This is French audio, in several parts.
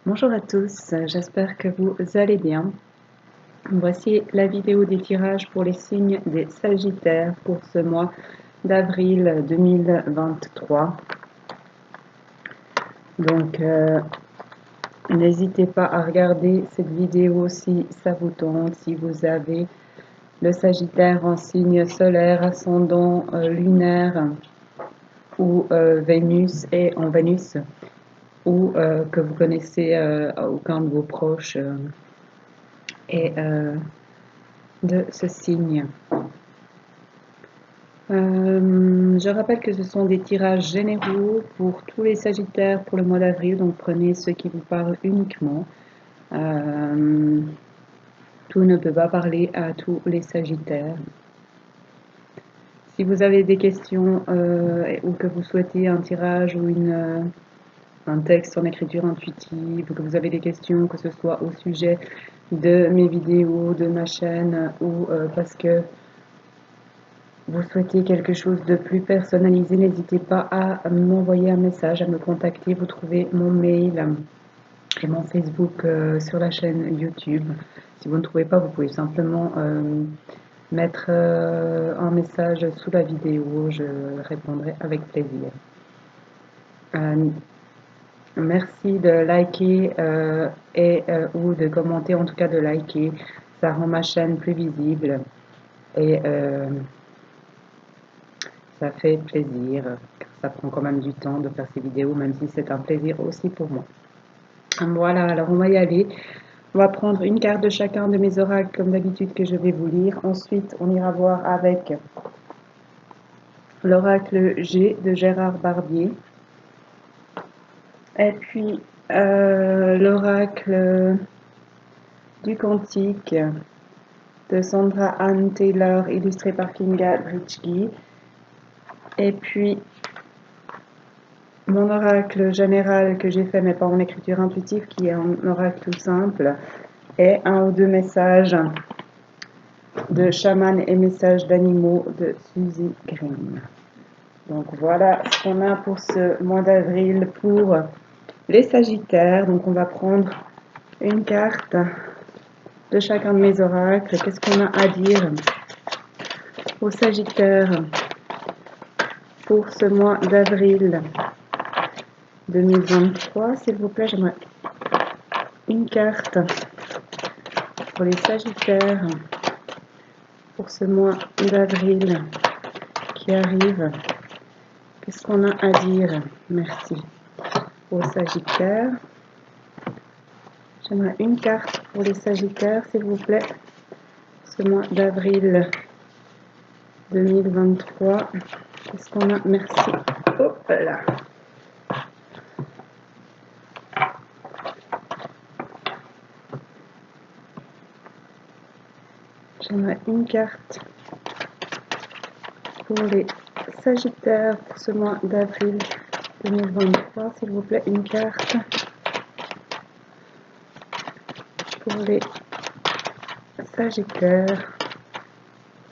Bonjour à tous, j'espère que vous allez bien. Voici la vidéo des tirages pour les signes des Sagittaires pour ce mois d'avril 2023. Donc, n'hésitez pas à regarder cette vidéo si ça vous tente, si vous avez le Sagittaire en signe solaire, ascendant lunaire ou Vénus et en Vénus, ou que vous connaissez aucun de vos proches et de ce signe. Je rappelle que ce sont des tirages généraux pour tous les Sagittaires pour le mois d'avril, donc prenez ceux qui vous parlent uniquement. Tout ne peut pas parler à tous les Sagittaires. Si vous avez des questions ou que vous souhaitez un tirage ou un texte en écriture intuitive, ou que vous avez des questions, que ce soit au sujet de mes vidéos, de ma chaîne, ou parce que vous souhaitez quelque chose de plus personnalisé, n'hésitez pas à m'envoyer un message, à me contacter. Vous trouvez mon mail et mon Facebook sur la chaîne YouTube. Si vous ne trouvez pas, vous pouvez simplement mettre un message sous la vidéo. Je répondrai avec plaisir. Merci de liker ou de commenter, en tout cas de liker. Ça rend ma chaîne plus visible et ça fait plaisir, car ça prend quand même du temps de faire ces vidéos, même si c'est un plaisir aussi pour moi. Voilà, alors on va y aller. On va prendre une carte de chacun de mes oracles, comme d'habitude, que je vais vous lire. Ensuite, on ira voir avec l'oracle G de Gérard Barbier. Et puis, l'oracle du Cantique de Sandra Anne Taylor, illustré par Kinga Britschgi. Et puis, mon oracle général que j'ai fait, mais pas en écriture intuitive, qui est un oracle tout simple, et un ou deux messages de chaman et messages d'animaux de Suzy Green. Donc voilà ce qu'on a pour ce mois d'avril pour les Sagittaires. Donc on va prendre une carte de chacun de mes oracles. Qu'est-ce qu'on a à dire aux Sagittaires pour ce mois d'avril 2023, s'il vous plaît? J'aimerais une carte pour les Sagittaires pour ce mois d'avril qui arrive. Qu'est-ce qu'on a à dire? Merci. Aux Sagittaires. J'aimerais une carte pour les Sagittaires, s'il vous plaît. Ce mois d'avril 2023. Qu'est-ce qu'on a? Merci. Hop là. J'aimerais une carte pour les Sagittaires pour ce mois d'avril 2023, s'il vous plaît. Une carte pour les Sagittaires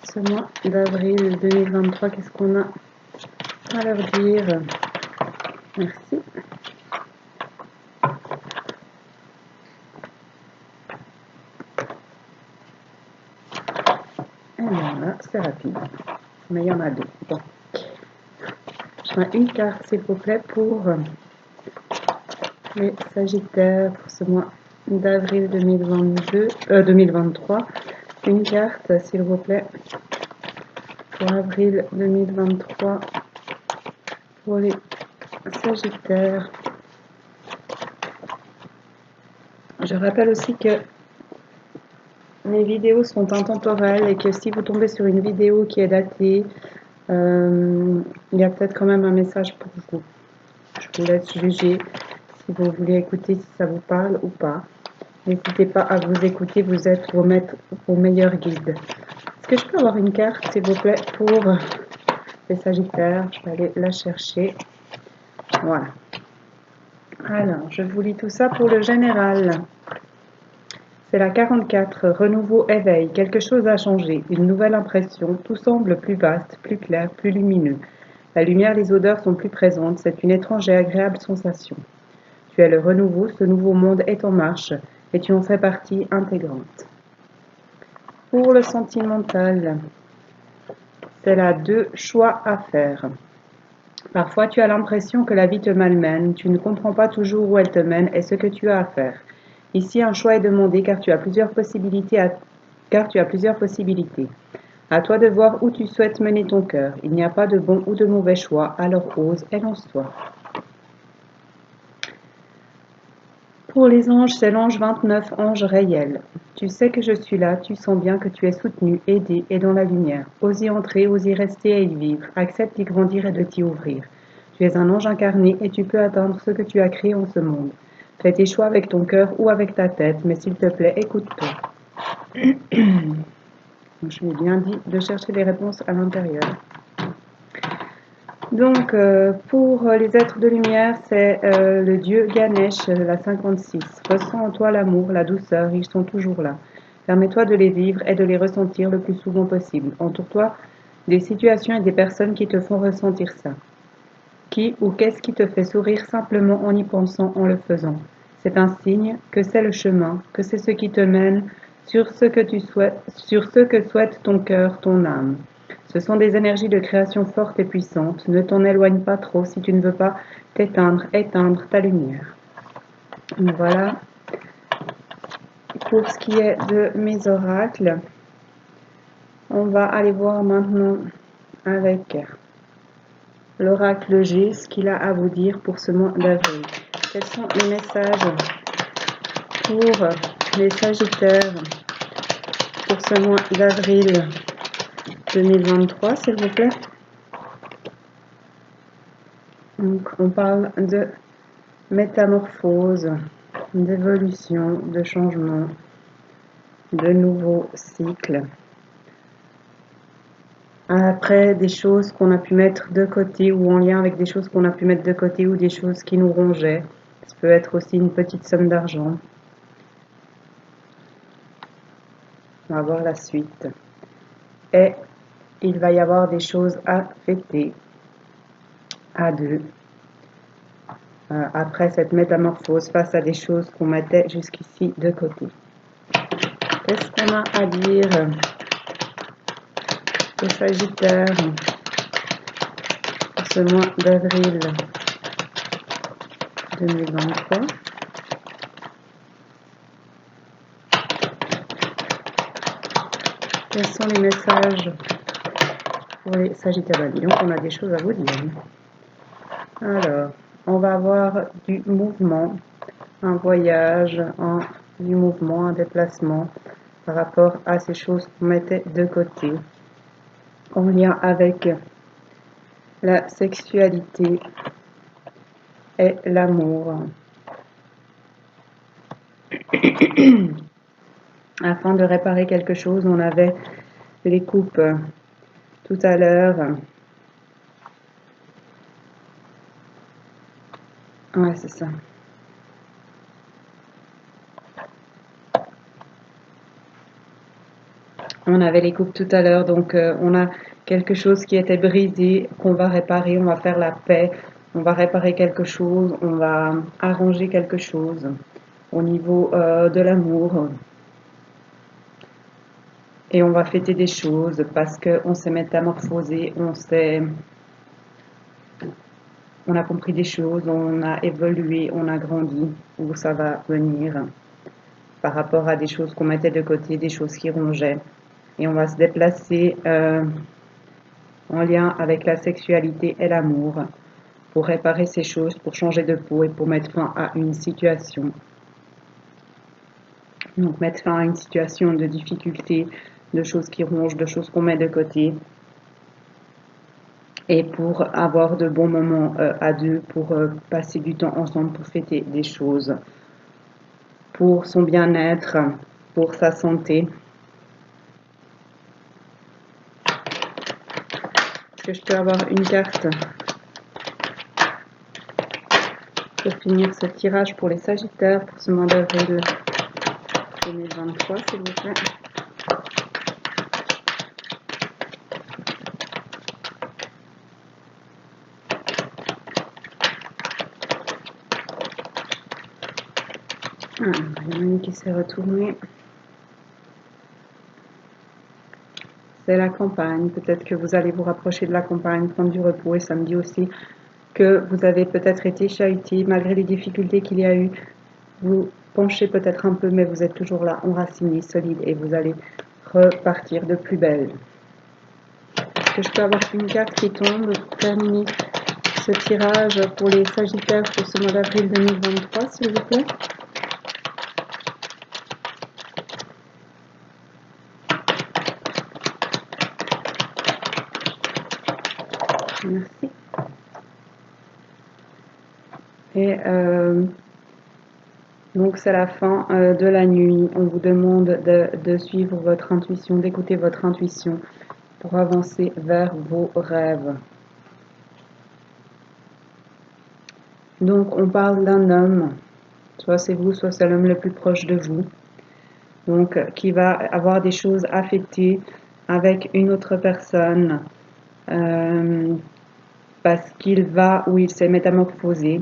ce mois d'avril 2023. Qu'est-ce qu'on a à leur dire? Merci. Et voilà, c'est rapide. Mais il y en a deux. Bon. J'aimerais une carte, s'il vous plaît, pour les Sagittaires pour ce mois d'avril 2023. Une carte, s'il vous plaît, pour avril 2023 pour les Sagittaires. Je rappelle aussi que mes vidéos sont intemporelles et que si vous tombez sur une vidéo qui est datée, il y a peut-être quand même un message pour vous. Je vous laisse juger si vous voulez écouter, si ça vous parle ou pas. N'hésitez pas à vous écouter, vous êtes vos meilleurs guides. Est-ce que je peux avoir une carte, s'il vous plaît, pour les Sagittaires? Je vais aller la chercher. Voilà. Alors, je vous lis tout ça pour le général. C'est la 44, renouveau, éveil, quelque chose a changé, une nouvelle impression, tout semble plus vaste, plus clair, plus lumineux. La lumière, les odeurs sont plus présentes, c'est une étrange et agréable sensation. Tu es le renouveau, ce nouveau monde est en marche et tu en fais partie intégrante. Pour le sentimental, c'est là 2 choix à faire. Parfois, tu as l'impression que la vie te malmène, tu ne comprends pas toujours où elle te mène et ce que tu as à faire. Ici, un choix est demandé car tu as plusieurs possibilités. À toi de voir où tu souhaites mener ton cœur. Il n'y a pas de bon ou de mauvais choix, alors ose et lance-toi. Pour les anges, c'est l'ange 29, ange réel. Tu sais que je suis là, tu sens bien que tu es soutenu, aidé et dans la lumière. Ose y entrer, ose y rester et y vivre. Accepte d'y grandir et de t'y ouvrir. Tu es un ange incarné et tu peux atteindre ce que tu as créé en ce monde. Fais tes choix avec ton cœur ou avec ta tête, mais s'il te plaît, écoute-toi. Je m'ai bien dit de chercher les réponses à l'intérieur. Donc, pour les êtres de lumière, c'est le dieu Ganesh, la 56. Ressens en toi l'amour, la douceur, ils sont toujours là. Permets-toi de les vivre et de les ressentir le plus souvent possible. Entoure-toi des situations et des personnes qui te font ressentir ça. Qui ou qu'est-ce qui te fait sourire simplement en y pensant, en le faisant? C'est un signe que c'est le chemin, que c'est ce qui te mène sur ce que souhaite ton cœur, ton âme. Ce sont des énergies de création fortes et puissantes. Ne t'en éloigne pas trop si tu ne veux pas éteindre ta lumière. Voilà pour ce qui est de mes oracles. On va aller voir maintenant avec l'oracle G ce qu'il a à vous dire pour ce mois d'avril. Quels sont les messages pour les Sagittaires pour ce mois d'avril 2023, s'il vous plaît? Donc, on parle de métamorphose, d'évolution, de changement, de nouveaux cycles. Après, des choses qu'on a pu mettre de côté ou en lien avec des choses qu'on a pu mettre de côté ou des choses qui nous rongeaient. Ça peut être aussi une petite somme d'argent. On va voir la suite. Et il va y avoir des choses à fêter à deux. Après cette métamorphose face à des choses qu'on mettait jusqu'ici de côté. Qu'est-ce qu'on a à dire aux Sagittaires pour ce mois d'avril 2023? Quels sont les messages pour les Sagittaires? Donc on a des choses à vous dire. Alors, on va avoir du mouvement, un voyage, du mouvement, un déplacement par rapport à ces choses qu'on mettait de côté en lien avec la sexualité et l'amour. Afin de réparer quelque chose, on avait les coupes tout à l'heure. Ouais, c'est ça. On avait les coupes tout à l'heure, donc on a quelque chose qui était brisé, qu'on va réparer, on va faire la paix, on va réparer quelque chose, on va arranger quelque chose au niveau de l'amour. Et on va fêter des choses parce qu'on s'est métamorphosé, on a compris des choses, on a évolué, on a grandi, où ça va venir par rapport à des choses qu'on mettait de côté, des choses qui rongeaient. Et on va se déplacer en lien avec la sexualité et l'amour pour réparer ces choses, pour changer de peau et pour mettre fin à une situation. Donc mettre fin à une situation de difficulté, de choses qui rongent, de choses qu'on met de côté. Et pour avoir de bons moments à deux, pour passer du temps ensemble, pour fêter des choses, pour son bien-être, pour sa santé. Est-ce que je peux avoir une carte pour finir ce tirage pour les Sagittaires pour ce mois d'avril 2023, s'il vous plaît? Ah, il y en a une qui s'est retournée. C'est la campagne. Peut-être que vous allez vous rapprocher de la campagne, prendre du repos. Et ça me dit aussi que vous avez peut-être été chahuté malgré les difficultés qu'il y a eu. Vous penchez peut-être un peu, mais vous êtes toujours là, enraciné, solide, et vous allez repartir de plus belle. Est-ce que je peux avoir une carte qui tombe pour terminer ce tirage pour les Sagittaires pour ce mois d'avril 2023, s'il vous plaît? Merci. Et donc c'est la fin de la nuit. On vous demande de suivre votre intuition, d'écouter votre intuition pour avancer vers vos rêves. Donc on parle d'un homme, soit c'est vous, soit c'est l'homme le plus proche de vous, donc qui va avoir des choses affectées avec une autre personne parce qu'il va ou il s'est métamorphosé.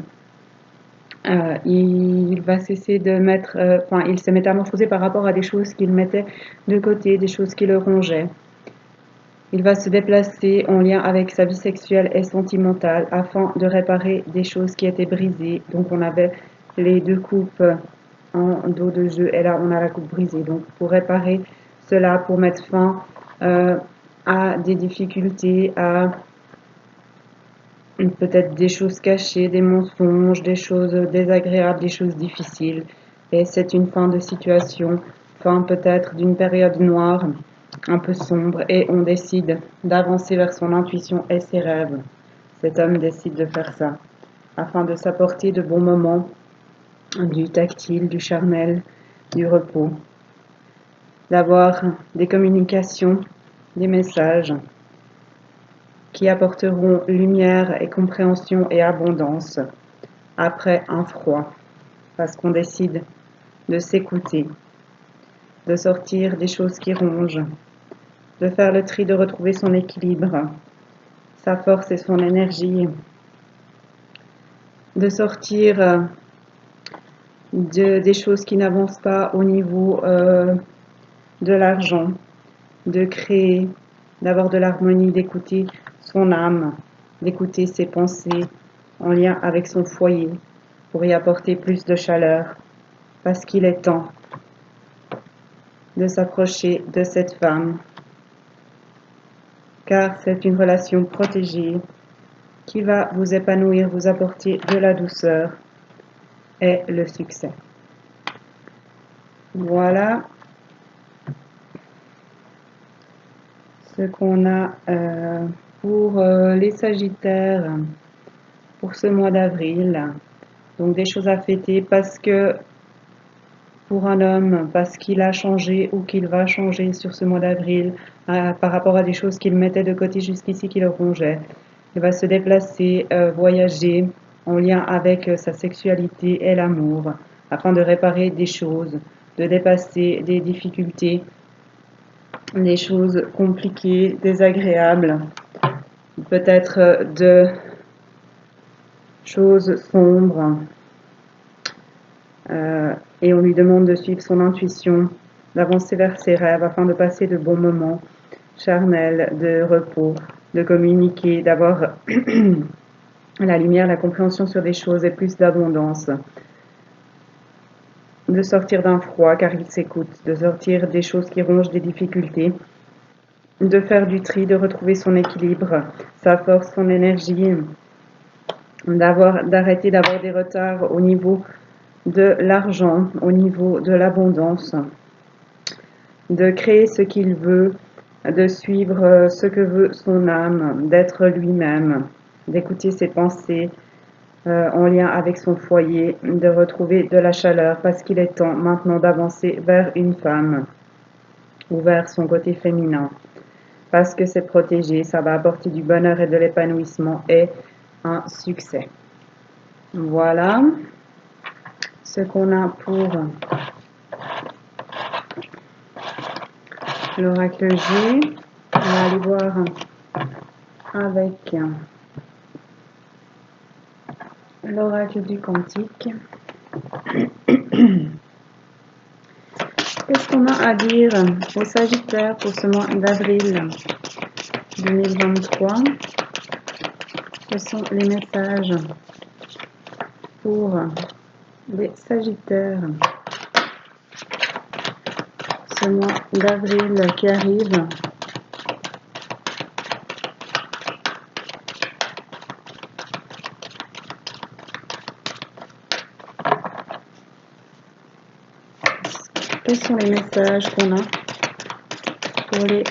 Il va cesser de mettre, il s'est métamorphosé par rapport à des choses qu'il mettait de côté, des choses qui le rongeaient. Il va se déplacer en lien avec sa vie sexuelle et sentimentale afin de réparer des choses qui étaient brisées. Donc on avait les deux coupes en dos de jeu et là on a la coupe brisée. Donc pour réparer cela, pour mettre fin à des difficultés, à peut-être des choses cachées, des mensonges, des choses désagréables, des choses difficiles. Et c'est une fin de situation, fin peut-être d'une période noire, un peu sombre, et on décide d'avancer vers son intuition et ses rêves. Cet homme décide de faire ça, afin de s'apporter de bons moments, du tactile, du charnel, du repos, d'avoir des communications, des messages, qui apporteront lumière et compréhension et abondance après un froid, parce qu'on décide de s'écouter, de sortir des choses qui rongent, de faire le tri, de retrouver son équilibre, sa force et son énergie, de sortir des choses qui n'avancent pas au niveau de l'argent, de créer, d'avoir de l'harmonie, d'écouter son âme, d'écouter ses pensées en lien avec son foyer pour y apporter plus de chaleur, parce qu'il est temps de s'approcher de cette femme, car c'est une relation protégée qui va vous épanouir, vous apporter de la douceur et le succès. Voilà ce qu'on a pour les Sagittaires pour ce mois d'avril. Donc des choses à fêter parce que pour un homme, parce qu'il a changé ou qu'il va changer sur ce mois d'avril par rapport à des choses qu'il mettait de côté jusqu'ici qui le rongeaient. Il va se déplacer, voyager en lien avec sa sexualité et l'amour afin de réparer des choses, de dépasser des difficultés, des choses compliquées, désagréables, peut-être de choses sombres. Et on lui demande de suivre son intuition, d'avancer vers ses rêves afin de passer de bons moments charnels, de repos, de communiquer, d'avoir la lumière, la compréhension sur des choses et plus d'abondance, de sortir d'un froid car il s'écoute, de sortir des choses qui rongent des difficultés, de faire du tri, de retrouver son équilibre, sa force, son énergie, d'arrêter d'avoir des retards au niveau de l'argent, au niveau de l'abondance, de créer ce qu'il veut, de suivre ce que veut son âme, d'être lui-même, d'écouter ses pensées en lien avec son foyer, de retrouver de la chaleur parce qu'il est temps maintenant d'avancer vers une femme ou vers son côté féminin. Parce que c'est protégé, ça va apporter du bonheur et de l'épanouissement et un succès. Voilà ce qu'on a pour l'oracle G. On va aller voir avec l'oracle du Cantique. Qu'est-ce qu'on a à dire aux Sagittaires pour ce mois d'avril 2023? Quels sont les messages pour les Sagittaires ce mois d'avril qui arrive? Quels sont les messages qu'on a pour les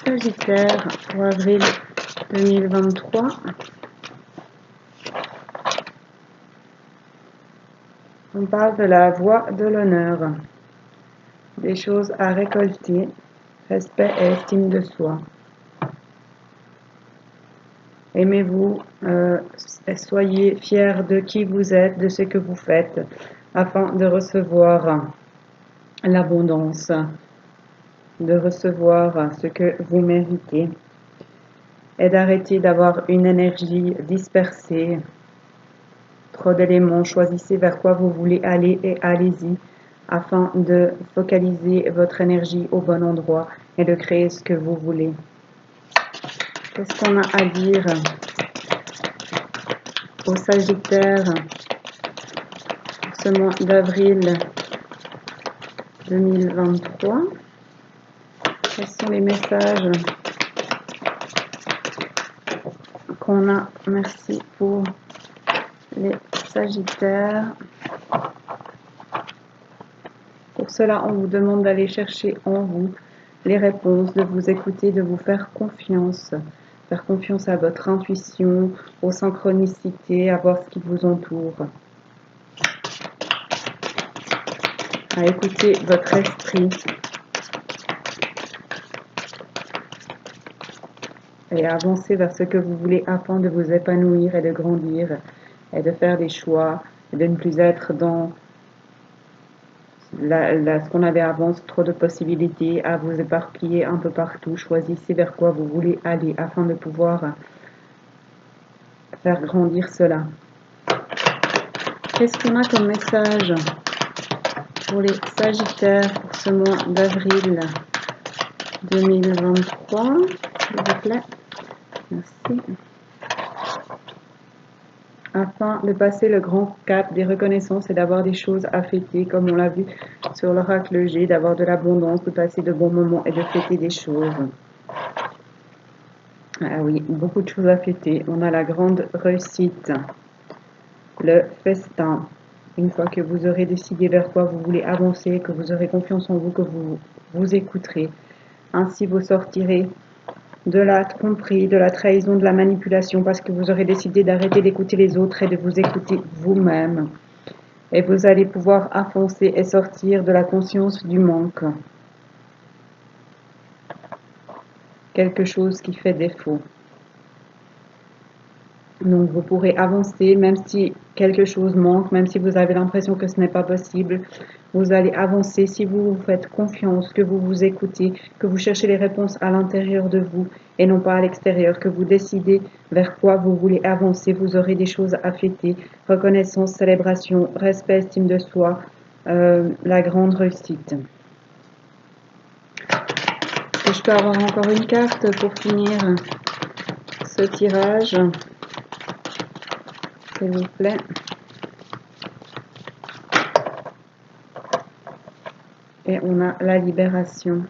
Sagittaires pour avril 2023? On parle de la voie de l'honneur, des choses à récolter, respect et estime de soi. Aimez-vous, soyez fiers de qui vous êtes, de ce que vous faites, afin de recevoir l'abondance, de recevoir ce que vous méritez, et d'arrêter d'avoir une énergie dispersée, trop d'éléments. Choisissez vers quoi vous voulez aller et allez-y, afin de focaliser votre énergie au bon endroit et de créer ce que vous voulez. Qu'est-ce qu'on a à dire aux Sagittaires pour ce mois d'avril 2023? Quels sont les messages qu'on a? Merci pour les Sagittaires. Pour cela, on vous demande d'aller chercher en vous les réponses, de vous écouter, de vous faire confiance à votre intuition, aux synchronicités, à voir ce qui vous entoure, à écouter votre esprit et à avancer vers ce que vous voulez afin de vous épanouir et de grandir et de faire des choix et de ne plus être dans ce qu'on avait avant, trop de possibilités, à vous éparpiller un peu partout. Choisissez vers quoi vous voulez aller afin de pouvoir faire grandir cela. Qu'est-ce qu'on a comme message pour les Sagittaires pour ce mois d'avril 2023, s'il vous plaît? Merci. Afin de passer le grand cap des reconnaissances et d'avoir des choses à fêter, comme on l'a vu sur l'oracle G, d'avoir de l'abondance, de passer de bons moments et de fêter des choses. Ah oui, beaucoup de choses à fêter. On a la grande réussite, le festin. Une fois que vous aurez décidé vers quoi vous voulez avancer, que vous aurez confiance en vous, que vous vous écouterez. Ainsi, vous sortirez de la tromperie, de la trahison, de la manipulation, parce que vous aurez décidé d'arrêter d'écouter les autres et de vous écouter vous-même. Et vous allez pouvoir avancer et sortir de la conscience du manque. Quelque chose qui fait défaut. Donc vous pourrez avancer, même si quelque chose manque, même si vous avez l'impression que ce n'est pas possible, vous allez avancer si vous vous faites confiance, que vous vous écoutez, que vous cherchez les réponses à l'intérieur de vous et non pas à l'extérieur, que vous décidez vers quoi vous voulez avancer, vous aurez des choses à fêter, reconnaissance, célébration, respect, estime de soi, la grande réussite. Est-ce que je peux avoir encore une carte pour finir ce tirage ? S'il vous plaît. Et on a la libération.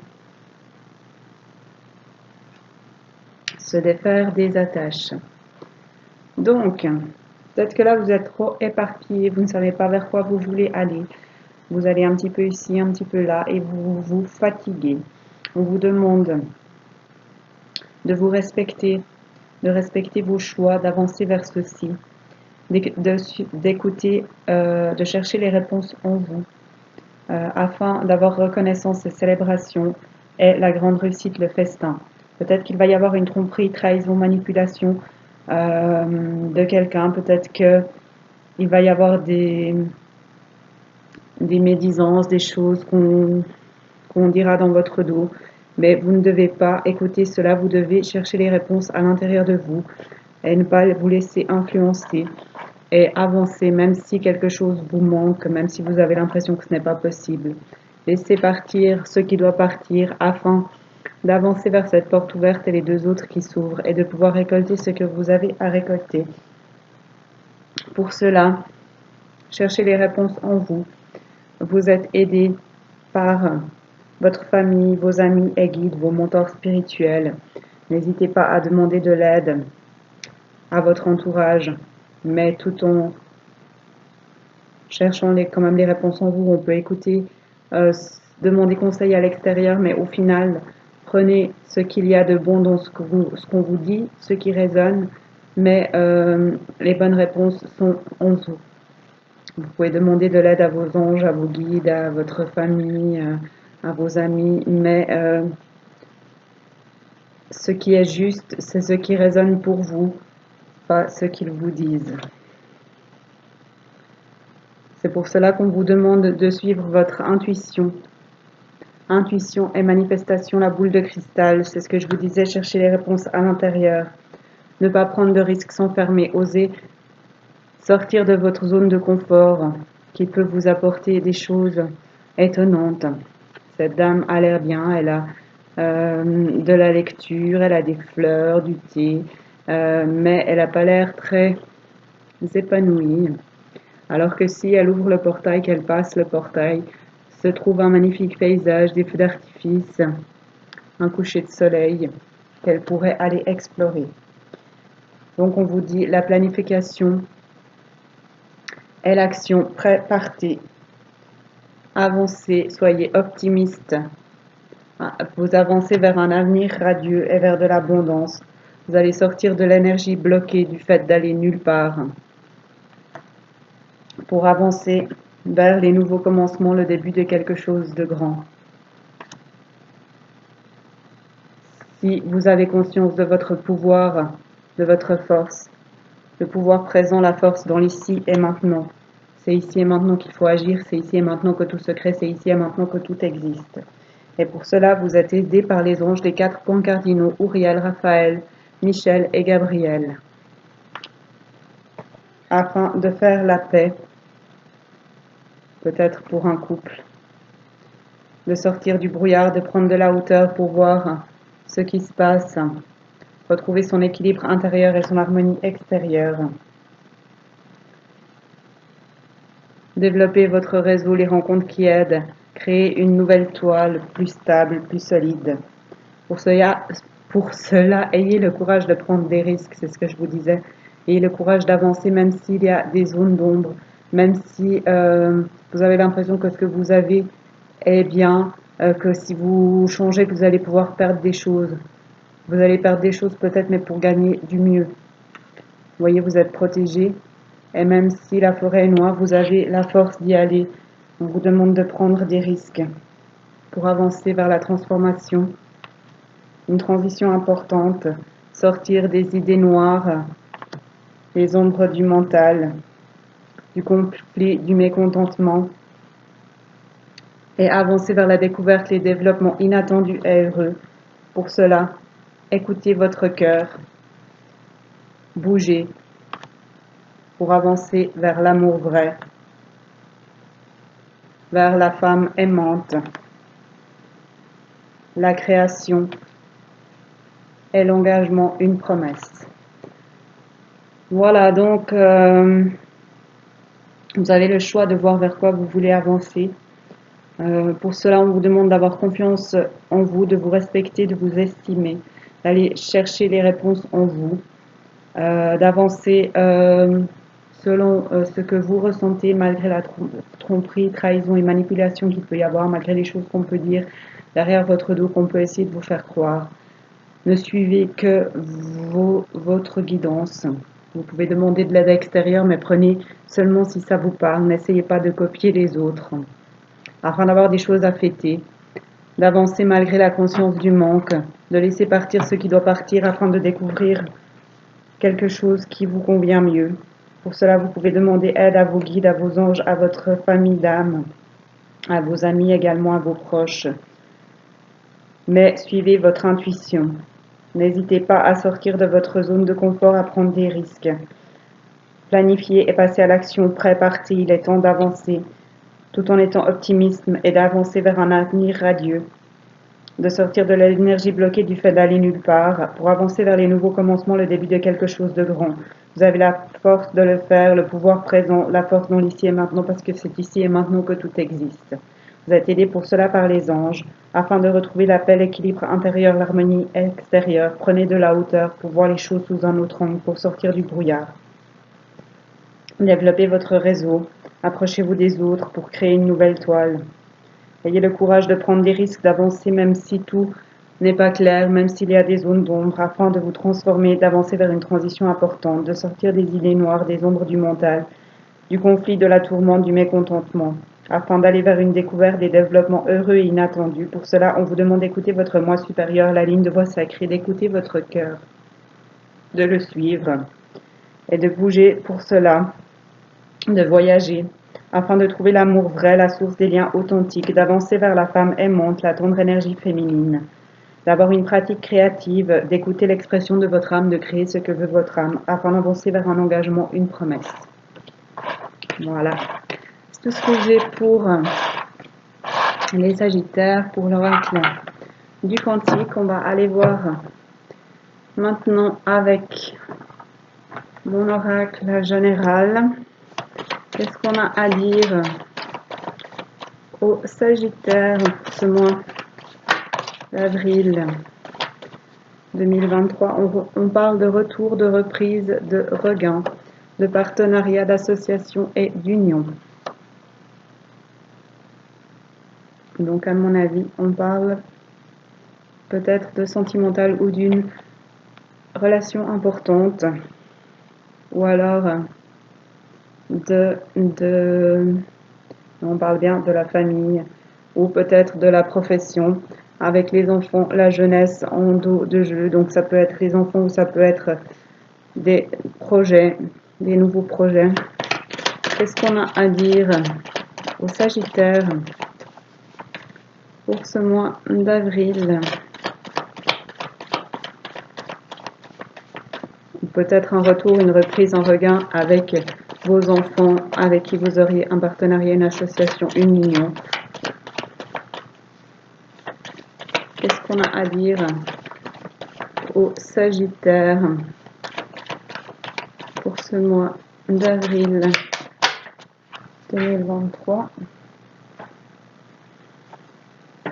Se défaire des attaches. Donc, peut-être que là, vous êtes trop éparpillé, vous ne savez pas vers quoi vous voulez aller. Vous allez un petit peu ici, un petit peu là, et vous vous fatiguez. On vous demande de vous respecter, de respecter vos choix, d'avancer vers ceci, d'écouter, de chercher les réponses en vous, afin d'avoir reconnaissance et célébration et la grande réussite, le festin. Peut-être qu'il va y avoir une tromperie, trahison, manipulation de quelqu'un. Peut-être qu'il va y avoir des médisances, des choses qu'on dira dans votre dos. Mais vous ne devez pas écouter cela, vous devez chercher les réponses à l'intérieur de vous et ne pas vous laisser influencer et avancer, même si quelque chose vous manque, même si vous avez l'impression que ce n'est pas possible. Laissez partir ce qui doit partir afin d'avancer vers cette porte ouverte et les deux autres qui s'ouvrent et de pouvoir récolter ce que vous avez à récolter. Pour cela, cherchez les réponses en vous. Vous êtes aidé par votre famille, vos amis et guides, vos mentors spirituels. N'hésitez pas à demander de l'aide à votre entourage, mais tout en cherchant quand même les réponses en vous. On peut écouter, demander conseil à l'extérieur, mais au final, prenez ce qu'il y a de bon dans ce qu'on vous dit, ce qui résonne, mais les bonnes réponses sont en vous. Vous pouvez demander de l'aide à vos anges, à vos guides, à votre famille, à vos amis, mais ce qui est juste, c'est ce qui résonne pour vous, pas ce qu'ils vous disent. C'est pour cela qu'on vous demande de suivre votre intuition. Intuition et manifestation, la boule de cristal, c'est ce que je vous disais, chercher les réponses à l'intérieur. Ne pas prendre de risques, s'enfermer, oser sortir de votre zone de confort qui peut vous apporter des choses étonnantes. Cette dame a l'air bien, elle a de la lecture, elle a des fleurs, du thé, mais elle n'a pas l'air très épanouie. Alors que si elle ouvre le portail, qu'elle passe le portail, se trouve un magnifique paysage, des feux d'artifice, un coucher de soleil qu'elle pourrait aller explorer. Donc on vous dit la planification et l'action, partez, avancez, soyez optimiste. Vous avancez vers un avenir radieux et vers de l'abondance. Vous allez sortir de l'énergie bloquée du fait d'aller nulle part pour avancer vers les nouveaux commencements, le début de quelque chose de grand. Si vous avez conscience de votre pouvoir, de votre force, le pouvoir présent, la force dans l'ici et maintenant. C'est ici et maintenant qu'il faut agir, c'est ici et maintenant que tout se crée, c'est ici et maintenant que tout existe. Et pour cela, vous êtes aidés par les anges des 4 points cardinaux, Uriel, Raphaël, Michel et Gabriel, afin de faire la paix, peut-être pour un couple, de sortir du brouillard, de prendre de la hauteur pour voir ce qui se passe, retrouver son équilibre intérieur et son harmonie extérieure. Développer votre réseau, les rencontres qui aident, créer une nouvelle toile plus stable, plus solide. Pour cela, ayez le courage de prendre des risques, c'est ce que je vous disais. Ayez le courage d'avancer même s'il y a des zones d'ombre, même si vous avez l'impression que ce que vous avez est bien, que si vous changez, vous allez pouvoir perdre des choses. Vous allez perdre des choses peut-être, mais pour gagner du mieux. Vous voyez, vous êtes protégé. Et même si la forêt est noire, vous avez la force d'y aller. On vous demande de prendre des risques pour avancer vers la transformation. Une transition importante, sortir des idées noires, des ombres du mental, du conflit, du mécontentement, et avancer vers la découverte, les développements inattendus et heureux. Pour cela, écoutez votre cœur, bougez pour avancer vers l'amour vrai, vers la femme aimante, la création et l'engagement, une promesse. Voilà, donc vous avez le choix de voir vers quoi vous voulez avancer. Pour cela, on vous demande d'avoir confiance en vous, de vous respecter, de vous estimer, d'aller chercher les réponses en vous, d'avancer selon ce que vous ressentez malgré la tromperie, trahison et manipulation qu'il peut y avoir, malgré les choses qu'on peut dire derrière votre dos, qu'on peut essayer de vous faire croire. Ne suivez que votre guidance. Vous pouvez demander de l'aide extérieure, mais prenez seulement si ça vous parle. N'essayez pas de copier les autres, afin d'avoir des choses à fêter, d'avancer malgré la conscience du manque, de laisser partir ce qui doit partir afin de découvrir quelque chose qui vous convient mieux. Pour cela, vous pouvez demander aide à vos guides, à vos anges, à votre famille d'âme, à vos amis également, à vos proches. Mais suivez votre intuition. N'hésitez pas à sortir de votre zone de confort, à prendre des risques. Planifiez et passez à l'action. Prêt, partez, il est temps d'avancer, tout en étant optimiste et d'avancer vers un avenir radieux, de sortir de l'énergie bloquée du fait d'aller nulle part, pour avancer vers les nouveaux commencements, le début de quelque chose de grand. Vous avez la force de le faire, le pouvoir présent, la force dans l'ici et maintenant, parce que c'est ici et maintenant que tout existe. Vous êtes aidé pour cela par les anges, afin de retrouver la paix, l'équilibre intérieur, l'harmonie extérieure. Prenez de la hauteur pour voir les choses sous un autre angle, pour sortir du brouillard. Développez votre réseau, approchez-vous des autres pour créer une nouvelle toile. Ayez le courage de prendre des risques, d'avancer même si tout n'est pas clair, même s'il y a des zones d'ombre, afin de vous transformer, d'avancer vers une transition importante, de sortir des idées noires, des ombres du mental, du conflit, de la tourmente, du mécontentement, afin d'aller vers une découverte, des développements heureux et inattendus. Pour cela, on vous demande d'écouter votre moi supérieur, la ligne de voix sacrée, d'écouter votre cœur, de le suivre et de bouger pour cela, de voyager, afin de trouver l'amour vrai, la source des liens authentiques, d'avancer vers la femme aimante, la tendre énergie féminine, d'avoir une pratique créative, d'écouter l'expression de votre âme, de créer ce que veut votre âme, afin d'avancer vers un engagement, une promesse. Voilà. C'est tout ce que j'ai pour les Sagittaires, pour l'oracle du quantique. On va aller voir maintenant avec mon oracle général. Qu'est-ce qu'on a à dire aux Sagittaires pour ce mois d'avril 2023? On parle de retour, de reprise, de regain, de partenariat, d'association et d'union. Donc à mon avis, on parle peut-être de sentimental ou d'une relation importante, ou alors on parle bien de la famille, ou peut-être de la profession, avec les enfants, la jeunesse en dos de jeu. Donc ça peut être les enfants ou ça peut être des projets, des nouveaux projets. Qu'est-ce qu'on a à dire aux Sagittaires pour ce mois d'avril? Peut-être un retour, une reprise, un regain avec vos enfants, avec qui vous auriez un partenariat, une association, une union. Qu'est-ce qu'on a à dire aux Sagittaires pour ce mois d'avril 2023?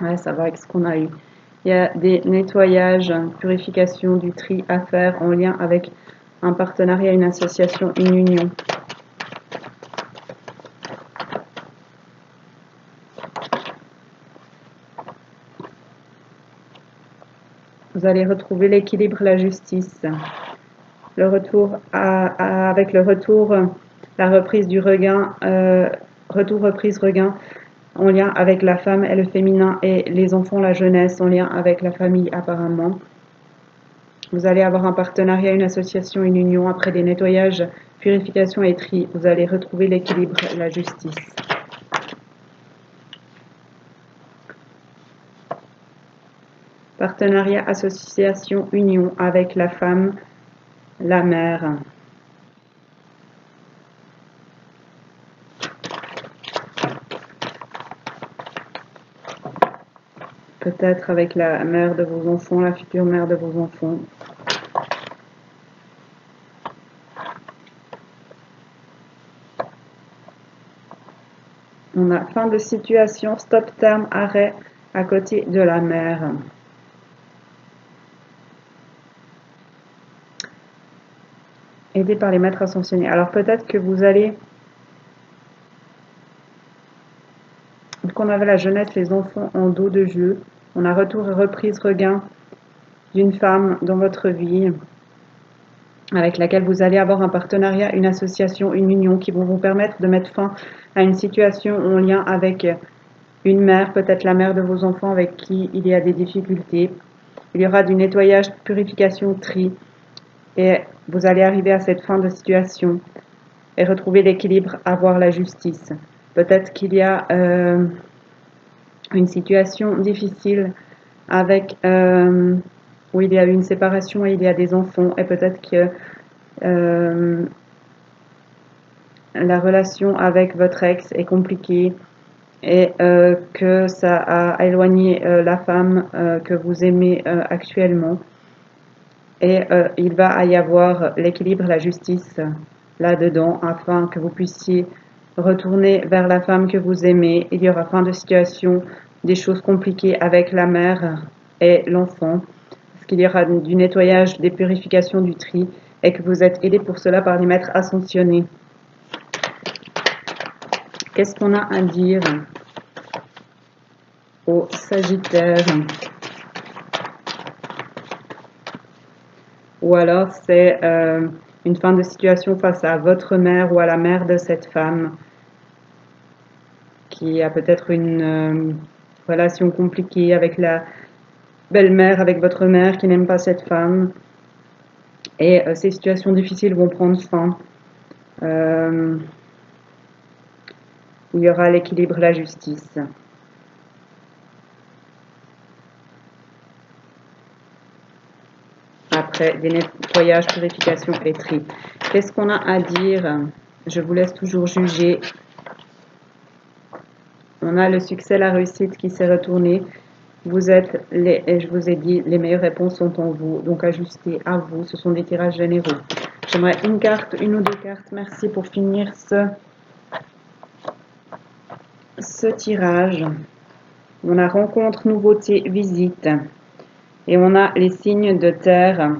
Ouais, ça va avec ce qu'on a eu. Il y a des nettoyages, purification, du tri à faire en lien avec un partenariat, une association, une union. Vous allez retrouver l'équilibre, la justice. Le retour avec le retour, la reprise du regain, retour, reprise, regain, en lien avec la femme et le féminin et les enfants, la jeunesse, en lien avec la famille apparemment. Vous allez avoir un partenariat, une association, une union. Après des nettoyages, purification et tri, vous allez retrouver l'équilibre, la justice. Partenariat, association, union avec la femme, la mère. Peut-être avec la mère de vos enfants, la future mère de vos enfants. On a fin de situation, stop terme, arrêt à côté de la mer. Aidé par les maîtres ascensionnés. Alors peut-être que vous allez... Qu'on avait la jeunesse, les enfants en dos de jeu. On a retour et reprise, regain d'une femme dans votre vie avec laquelle vous allez avoir un partenariat, une association, une union qui vont vous permettre de mettre fin à une situation en lien avec une mère, peut-être la mère de vos enfants avec qui il y a des difficultés. Il y aura du nettoyage, purification, tri et vous allez arriver à cette fin de situation et retrouver l'équilibre, avoir la justice. Peut-être qu'il y a une situation difficile avec où il y a eu une séparation et il y a des enfants et peut-être que la relation avec votre ex est compliquée et que ça a éloigné la femme que vous aimez actuellement. Et il va y avoir l'équilibre, la justice là-dedans afin que vous puissiez retourner vers la femme que vous aimez. Il y aura fin de situation, des choses compliquées avec la mère et l'enfant, parce qu'il y aura du nettoyage, des purifications, du tri, et que vous êtes aidé pour cela par les maîtres ascensionnés. Qu'est-ce qu'on a à dire au Sagittaire? Ou alors c'est une fin de situation face à votre mère ou à la mère de cette femme qui a peut-être une relation compliquée avec la belle-mère, avec votre mère qui n'aime pas cette femme. Et ces situations difficiles vont prendre fin. Où il y aura l'équilibre, la justice. Après, des nettoyages, purification et tri. Qu'est-ce qu'on a à dire? Je vous laisse toujours juger. On a le succès, la réussite qui s'est retourné. Vous êtes et je vous ai dit, les meilleures réponses sont en vous. Donc, ajustez à vous. Ce sont des tirages généraux. J'aimerais une carte, une ou deux cartes. Merci pour finir ce tirage. On a rencontre, nouveauté, visite. Et on a les signes de terre.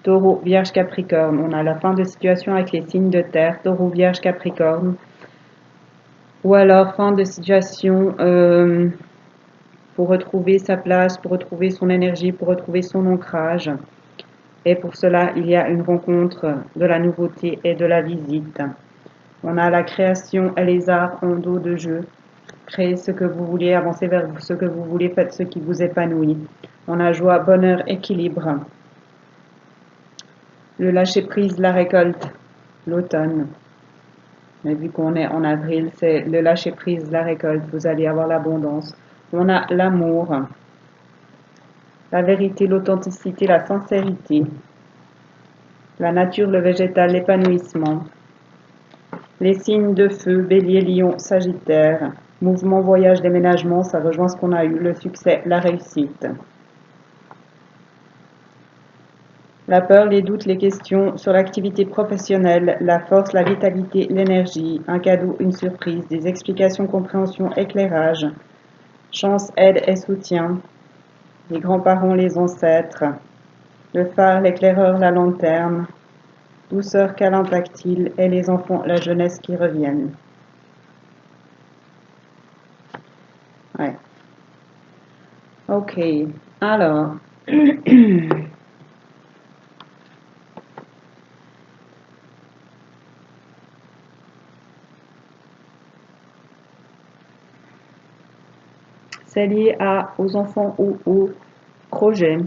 Taureau, Vierge, Capricorne. On a la fin de situation avec les signes de terre. Taureau, Vierge, Capricorne. Ou alors fin de situation pour retrouver sa place, pour retrouver son énergie, pour retrouver son ancrage. Et pour cela, il y a une rencontre de la nouveauté et de la visite. On a la création et les arts en dos de jeu. Créez ce que vous voulez, avancez vers ce que vous voulez, faites ce qui vous épanouit. On a joie, bonheur, équilibre. Le lâcher-prise, la récolte, l'automne. Mais vu qu'on est en avril, c'est le lâcher-prise, la récolte. Vous allez avoir l'abondance. On a l'amour, la vérité, l'authenticité, la sincérité, la nature, le végétal, l'épanouissement, les signes de feu, bélier, lion, sagittaire, mouvement, voyage, déménagement, ça rejoint ce qu'on a eu, le succès, la réussite. La peur, les doutes, les questions sur l'activité professionnelle, la force, la vitalité, l'énergie, un cadeau, une surprise, des explications, compréhension, éclairage, chance, aide et soutien, les grands-parents, les ancêtres, le phare, l'éclaireur, la lanterne, douceur, câlin tactile et les enfants, la jeunesse qui reviennent. Ouais. Ok, alors... c'est lié aux enfants ou aux projets.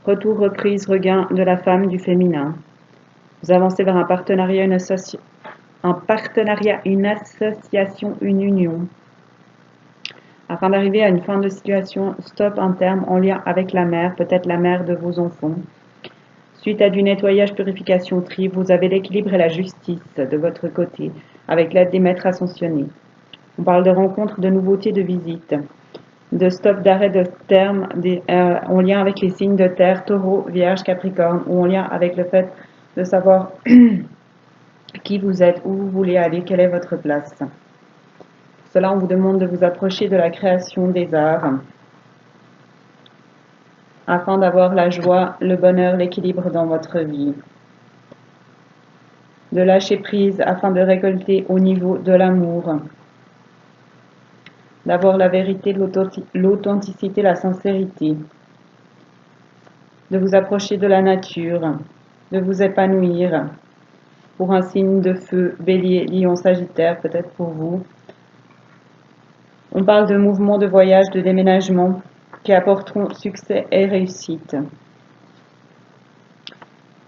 Retour, reprise, regain de la femme, du féminin. Vous avancez vers un partenariat, une association, une union. Afin d'arriver à une fin de situation, stop, un terme en lien avec la mère, peut-être la mère de vos enfants. Suite à du nettoyage, purification, tri, vous avez l'équilibre et la justice de votre côté, avec l'aide des maîtres ascensionnés. On parle de rencontres, de nouveautés, de visites, de stop, d'arrêt, de terme, en lien avec les signes de terre, taureau, vierge, capricorne, ou en lien avec le fait de savoir qui vous êtes, où vous voulez aller, quelle est votre place. Pour cela, on vous demande de vous approcher de la création des arts, afin d'avoir la joie, le bonheur, l'équilibre dans votre vie. De lâcher prise afin de récolter au niveau de l'amour. D'avoir la vérité, l'authenticité, la sincérité. De vous approcher de la nature, de vous épanouir. Pour un signe de feu, bélier, lion, sagittaire, peut-être pour vous. On parle de mouvements, de voyages, de déménagement qui apporteront succès et réussite.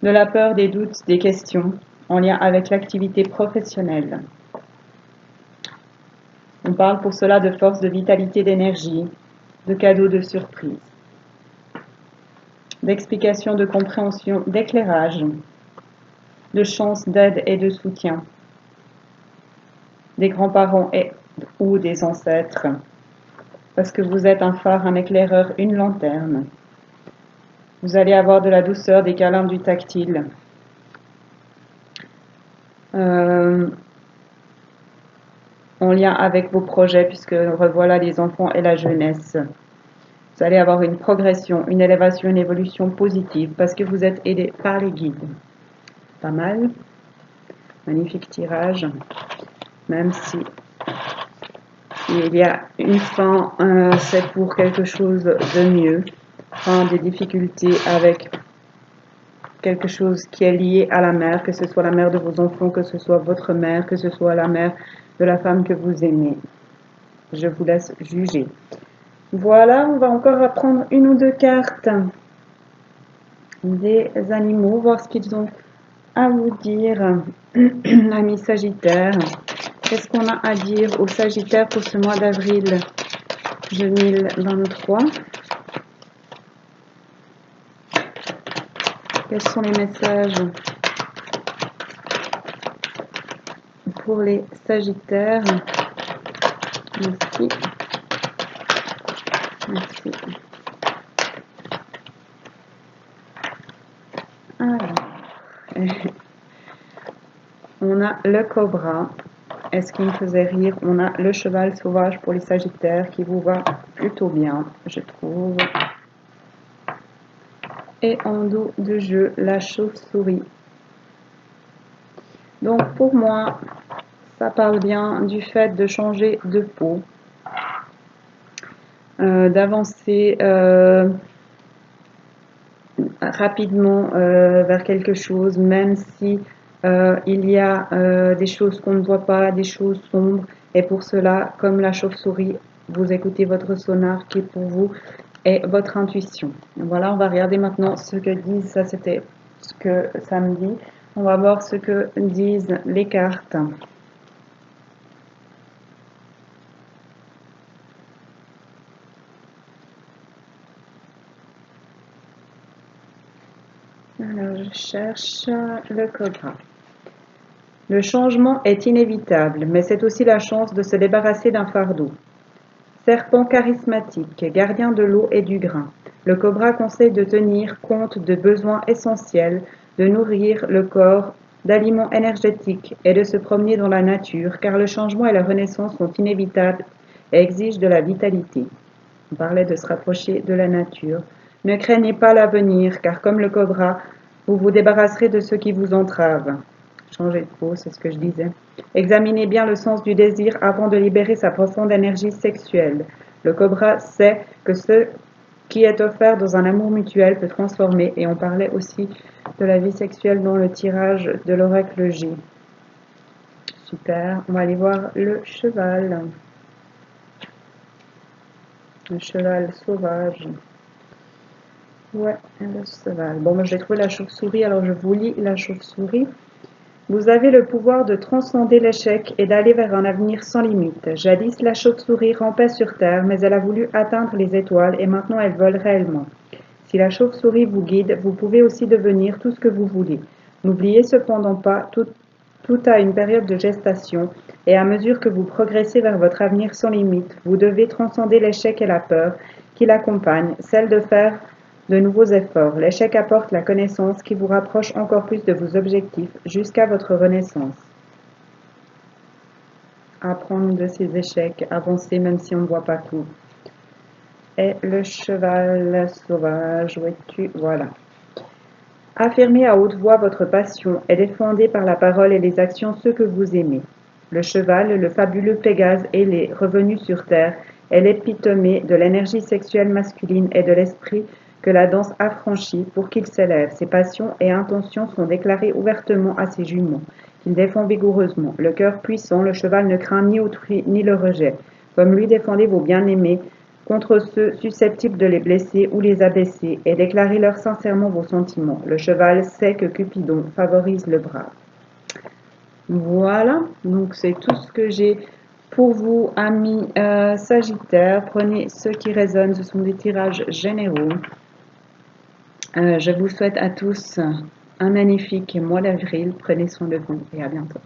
De la peur, des doutes, des questions en lien avec l'activité professionnelle. On parle pour cela de force, de vitalité, d'énergie, de cadeaux, de surprise, d'explication, de compréhension, d'éclairage, de chance, d'aide et de soutien. des grands-parents et ou des ancêtres. Parce que vous êtes un phare, un éclaireur, une lanterne. Vous allez avoir de la douceur, des câlins, du tactile. En lien avec vos projets, puisque revoilà les enfants et la jeunesse. Vous allez avoir une progression, une élévation, une évolution positive, parce que vous êtes aidé par les guides. Pas mal. Magnifique tirage. Même si il y a une fin, c'est pour quelque chose de mieux. Fin des difficultés avec quelque chose qui est lié à la mère, que ce soit la mère de vos enfants, que ce soit votre mère, que ce soit la mère de la femme que vous aimez. Je vous laisse juger. Voilà, on va encore apprendre une ou deux cartes des animaux, voir ce qu'ils ont à vous dire. L'ami Sagittaire, qu'est-ce qu'on a à dire au Sagittaire pour ce mois d'avril 2023? Quels sont les messages pour les Sagittaires? Merci. Merci. Alors, on a le cobra. Est-ce qu'il me faisait rire? On a le cheval sauvage pour les Sagittaires qui vous va plutôt bien, je trouve. Et en dos de jeu, la chauve-souris. Donc pour moi, ça parle bien du fait de changer de peau, d'avancer rapidement vers quelque chose, même si il y a des choses qu'on ne voit pas, des choses sombres. Et pour cela, comme la chauve-souris, vous écoutez votre sonar qui pour vous est votre intuition. Voilà, on va regarder maintenant ce que disent, ça c'était ce que ça me dit. On va voir ce que disent les cartes. Alors, je cherche le cobra. Le changement est inévitable, mais c'est aussi la chance de se débarrasser d'un fardeau. Serpent charismatique, gardien de l'eau et du grain, le cobra conseille de tenir compte de besoins essentiels, de nourrir le corps d'aliments énergétiques et de se promener dans la nature, car le changement et la renaissance sont inévitables et exigent de la vitalité. On parlait de se rapprocher de la nature. Ne craignez pas l'avenir, car comme le cobra, vous vous débarrasserez de ce qui vous entrave. Changer de peau, c'est ce que je disais. Examinez bien le sens du désir avant de libérer sa profonde énergie sexuelle. Le cobra sait que ce qui est offert dans un amour mutuel peut transformer, et on parlait aussi de la vie sexuelle dans le tirage de l'oracle J. Super, on va aller voir le cheval. Le cheval sauvage. Ouais, le cheval. Bon, moi j'ai trouvé la chauve-souris, alors je vous lis la chauve-souris. Vous avez le pouvoir de transcender l'échec et d'aller vers un avenir sans limite. Jadis, la chauve-souris rampait sur terre, mais elle a voulu atteindre les étoiles et maintenant elle vole réellement. Si la chauve-souris vous guide, vous pouvez aussi devenir tout ce que vous voulez. N'oubliez cependant pas, tout a une période de gestation, et à mesure que vous progressez vers votre avenir sans limite, vous devez transcender l'échec et la peur qui l'accompagnent, celle de faire de nouveaux efforts. L'échec apporte la connaissance qui vous rapproche encore plus de vos objectifs jusqu'à votre renaissance. Apprendre de ses échecs, avancer même si on ne voit pas tout. Et le cheval sauvage, où es-tu? Voilà. Affirmez à haute voix votre passion et défendez par la parole et les actions ceux que vous aimez. Le cheval, le fabuleux Pégase ailé, revenu sur terre, est l'épitomée de l'énergie sexuelle masculine et de l'esprit que la danse affranchit pour qu'il s'élève. Ses passions et intentions sont déclarées ouvertement à ses jumeaux, qu'il défend vigoureusement. Le cœur puissant, le cheval ne craint ni autrui ni le rejet. Comme lui, défendez vos bien-aimés contre ceux susceptibles de les blesser ou les abaisser, et déclarez-leur sincèrement vos sentiments. Le cheval sait que Cupidon favorise le brave. Voilà, donc c'est tout ce que j'ai pour vous, amis Sagittaires. Prenez ce qui résonne, ce sont des tirages généraux. Je vous souhaite à tous un magnifique mois d'avril. Prenez soin de vous et à bientôt.